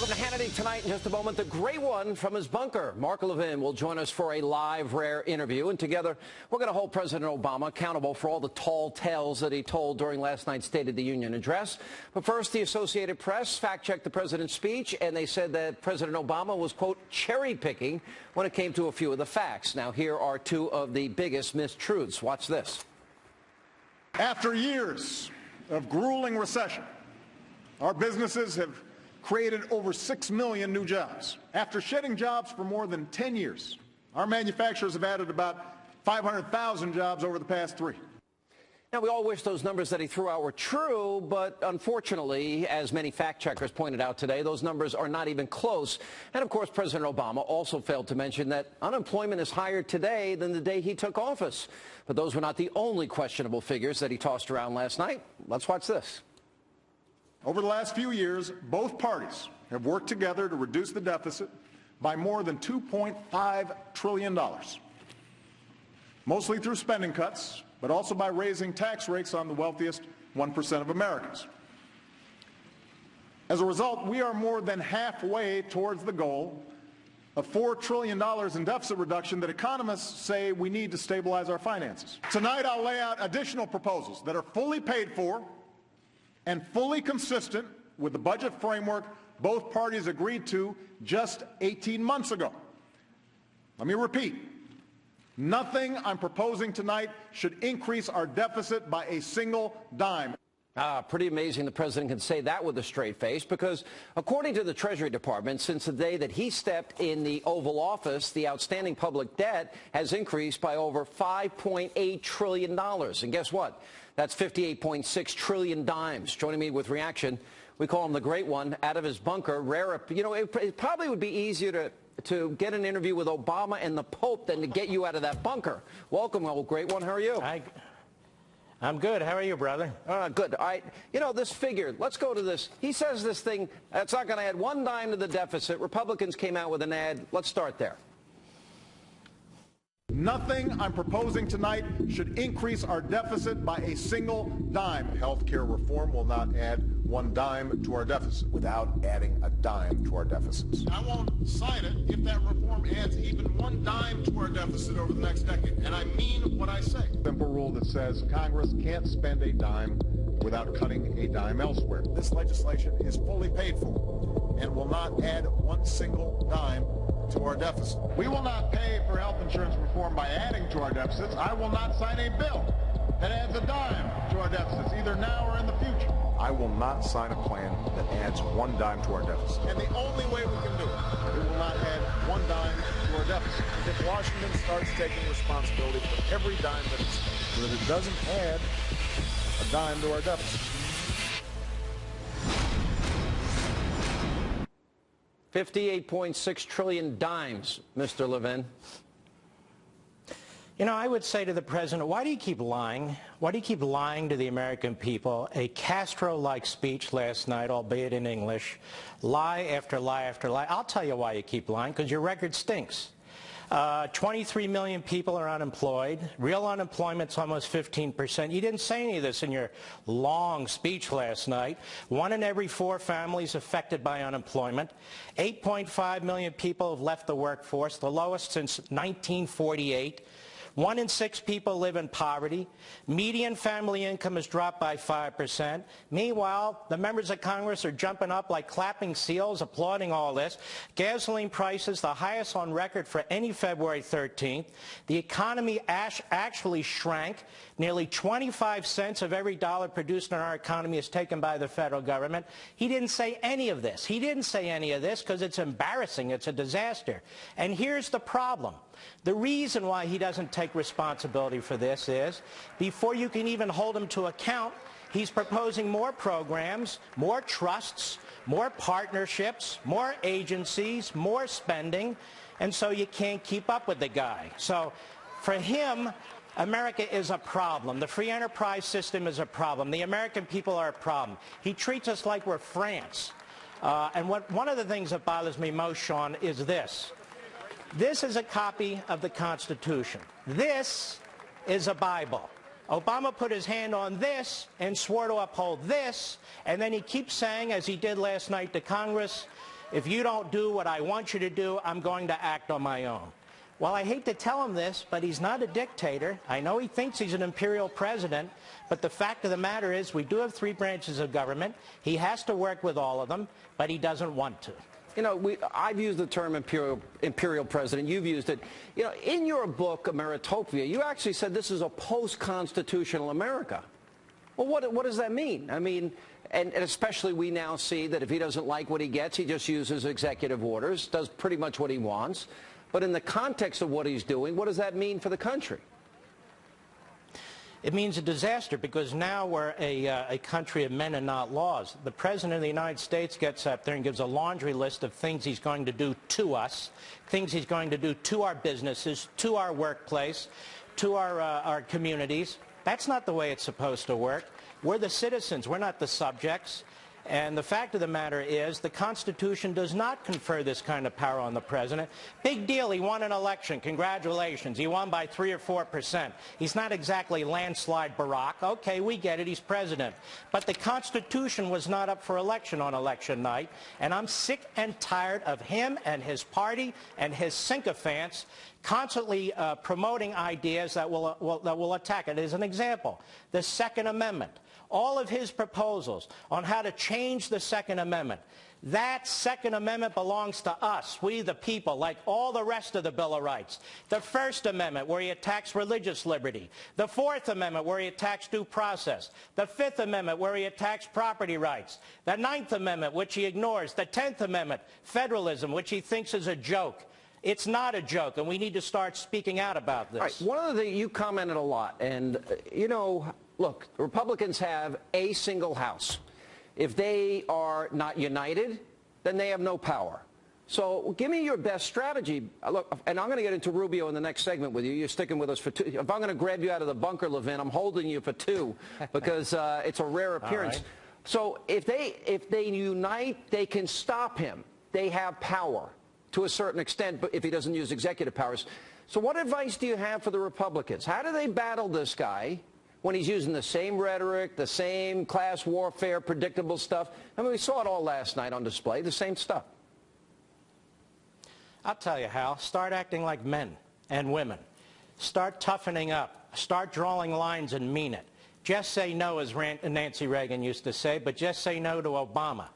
Welcome to Hannity tonight. In just a moment, the great one from his bunker. Mark Levin will join us for a live, rare interview. And together, we're going to hold President Obama accountable for all the tall tales that he told during last night's State of the Union address. But first, the Associated Press fact-checked the president's speech, and they said that President Obama was, quote, cherry-picking when it came to a few of the facts. Now, here are two of the biggest mistruths. Watch this. After years of grueling recession, our businesses have created over 6 million new jobs. After shedding jobs for more than 10 years, our manufacturers have added about 500,000 jobs over the past 3. Now, we all wish those numbers that he threw out were true, but unfortunately, as many fact-checkers pointed out today, those numbers are not even close. And, of course, President Obama also failed to mention that unemployment is higher today than the day he took office. But those were not the only questionable figures that he tossed around last night. Let's watch this. Over the last few years, both parties have worked together to reduce the deficit by more than $2.5 trillion, mostly through spending cuts, but also by raising tax rates on the wealthiest 1% of Americans. As a result, we are more than halfway towards the goal of $4 trillion in deficit reduction that economists say we need to stabilize our finances. Tonight, I'll lay out additional proposals that are fully paid for and fully consistent with the budget framework both parties agreed to just 18 months ago. Let me repeat. Nothing I'm proposing tonight should increase our deficit by a single dime. Pretty amazing the president can say that with a straight face, because according to the Treasury Department, since the day that he stepped in the Oval Office, the outstanding public debt has increased by over $5.8 trillion. And guess what? That's 58.6 trillion dimes. Joining me with reaction, we call him the great one, out of his bunker. Rare, you know, it probably would be easier to get an interview with Obama and the Pope than to get you out of that bunker. Welcome, old great one. How are you? I'm good. How are you, brother? Good. All right. You know, this figure, let's go to this. He says this thing, that's not going to add one dime to the deficit. Republicans came out with an ad. Let's start there. Nothing I'm proposing tonight should increase our deficit by a single dime. Healthcare reform will not add one dime to our deficit without adding a dime to our deficits. I won't sign it if that reform adds even one dime to our deficit over the next decade. And I mean what I say. Simple rule that says Congress can't spend a dime without cutting a dime elsewhere. This legislation is fully paid for and will not add one single dime to our deficit. We will not pay for health insurance reform by adding to our deficits. I will not sign a bill that adds a dime to our deficits, either now or in the future. I will not sign a plan that adds one dime to our deficit. And the only way we can do it, we will not add one dime to our deficit. If Washington starts taking responsibility for every dime that it's spent, so that it doesn't add a dime to our deficit. 58.6 trillion dimes, Mr. Levin. You know, I would say to the president, why do you keep lying? Why do you keep lying to the American people? A Castro-like speech last night, albeit in English. Lie after lie after lie. I'll tell you why you keep lying, because your record stinks. 23 million people are unemployed. Real unemployment's almost 15%. You didn't say any of this in your long speech last night. 1 in every 4 families affected by unemployment. 8.5 million people have left the workforce, the lowest since 1948. 1 in 6 people live in poverty. Median family income has dropped by 5%. Meanwhile, the members of Congress are jumping up like clapping seals, applauding all this. Gasoline prices, the highest on record for any February 13th. The economy actually shrank. Nearly 25 cents of every dollar produced in our economy is taken by the federal government. He didn't say any of this. He didn't say any of this because it's embarrassing. It's a disaster. And here's the problem. The reason why he doesn't take responsibility for this is, before you can even hold him to account, he's proposing more programs, more trusts, more partnerships, more agencies, more spending, and so you can't keep up with the guy. So for him, America is a problem. The free enterprise system is a problem. The American people are a problem. He treats us like we're France. And one of the things that bothers me most, Sean, is this. This is a copy of the Constitution. This is a Bible. Obama put his hand on this and swore to uphold this, and then he keeps saying, as he did last night to Congress, If you don't do what I want you to do, I'm going to act on my own. Well, I hate to tell him this, but he's not a dictator. I know he thinks he's an imperial president, but the fact of the matter is we do have 3 branches of government. He has to work with all of them, but he doesn't want to. You know, I've used the term imperial president. You've used it. You know, in your book, Ameritopia, you actually said this is a post-constitutional America. Well, what does that mean? I mean, and especially we now see that if he doesn't like what he gets, he just uses executive orders, does pretty much what he wants. But in the context of what he's doing, what does that mean for the country? It means a disaster, because now we're a country of men and not laws. The President of the United States gets up there and gives a laundry list of things he's going to do to us, things he's going to do to our businesses, to our workplace, to our communities. That's not the way it's supposed to work. We're the citizens. We're not the subjects. And the fact of the matter is the Constitution does not confer this kind of power on the President. Big deal. He won an election. Congratulations. He won by 3 or 4%. He's not exactly landslide Barack. Okay, we get it. He's President. But the Constitution was not up for election on election night. And I'm sick and tired of him and his party and his sycophants constantly promoting ideas that will attack it. As an example, the Second Amendment. All of his proposals on how to change the Second Amendment. That Second Amendment belongs to us, we the people, like all the rest of the Bill of Rights. The First Amendment, where he attacks religious liberty. The Fourth Amendment, where he attacks due process. The Fifth Amendment, where he attacks property rights. The Ninth Amendment, which he ignores. The Tenth Amendment, federalism, which he thinks is a joke. It's not a joke, and we need to start speaking out about this. All right, one of the things you commented a lot, and, you know, look, Republicans have a single House. If they are not united, then they have no power. So give me your best strategy. Look, and I'm going to get into Rubio in the next segment with you. You're sticking with us for 2. If I'm going to grab you out of the bunker, Levin, I'm holding you for 2 because it's a rare appearance. Right. So if they unite, they can stop him. They have power to a certain extent, but if he doesn't use executive powers. So what advice do you have for the Republicans? How do they battle this guy when he's using the same rhetoric, the same class warfare, predictable stuff? I mean, we saw it all last night on display, the same stuff. I'll tell you how. Start acting like men and women. Start toughening up. Start drawing lines and mean it. Just say no, as Nancy Reagan used to say, but just say no to Obama.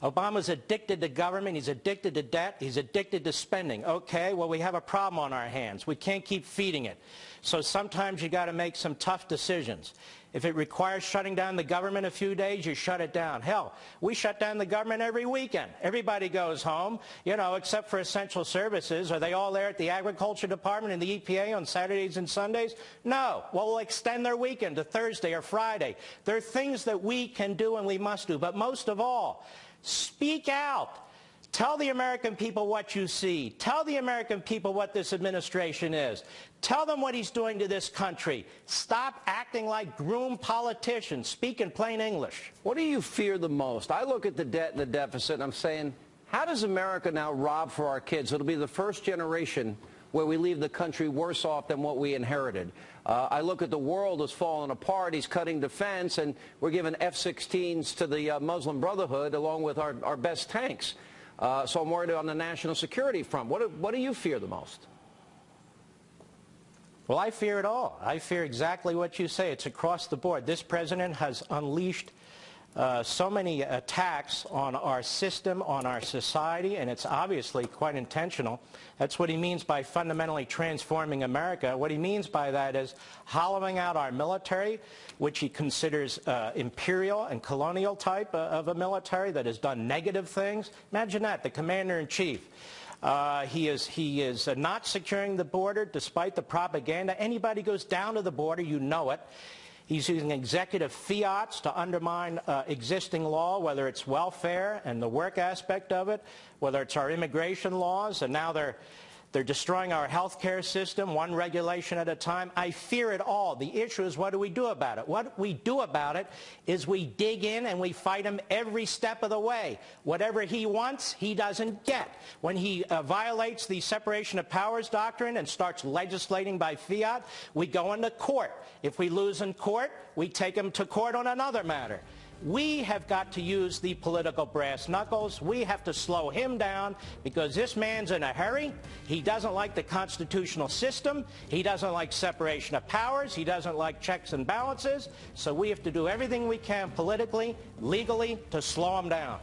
Obama's addicted to government. He's addicted to debt. He's addicted to spending. Okay, well, we have a problem on our hands. We can't keep feeding it. So sometimes you got to make some tough decisions. If it requires shutting down the government a few days, you shut it down. Hell, we shut down the government every weekend. Everybody goes home, you know, except for essential services. Are they all there at the Agriculture Department and the EPA on Saturdays and Sundays? No. Well, we'll extend their weekend to Thursday or Friday. There are things that we can do and we must do. But most of all, speak out. Tell the American people what you see. Tell the American people what this administration is. Tell them what he's doing to this country. Stop acting like groomed politicians. Speak in plain English. What do you fear the most? I look at the debt and the deficit and I'm saying, how does America now rob for our kids? It'll be the first generation where we leave the country worse off than what we inherited. I look at the world as falling apart. He's cutting defense, and we're giving F-16s to the Muslim Brotherhood along with our best tanks. So I'm worried on the national security front. What do you fear the most? Well, I fear it all. I fear exactly what you say. It's across the board. This president has unleashed so many attacks on our system, on our society, and it's obviously quite intentional. That's what he means by fundamentally transforming America. What he means by that is hollowing out our military, which he considers imperial and colonial type of a military that has done negative things. Imagine that, the commander-in-chief. He is not securing the border despite the propaganda. Anybody goes down to the border, you know it. He's using executive fiats to undermine existing law, whether it's welfare and the work aspect of it, whether it's our immigration laws, and now they're destroying our health care system, one regulation at a time. I fear it all. The issue is, what do we do about it? What we do about it is we dig in and we fight him every step of the way. Whatever he wants, he doesn't get. When he violates the separation of powers doctrine and starts legislating by fiat, we go into court. If we lose in court, we take him to court on another matter. We have got to use the political brass knuckles. We have to slow him down because this man's in a hurry. He doesn't like the constitutional system. He doesn't like separation of powers. He doesn't like checks and balances. So we have to do everything we can politically, legally, to slow him down.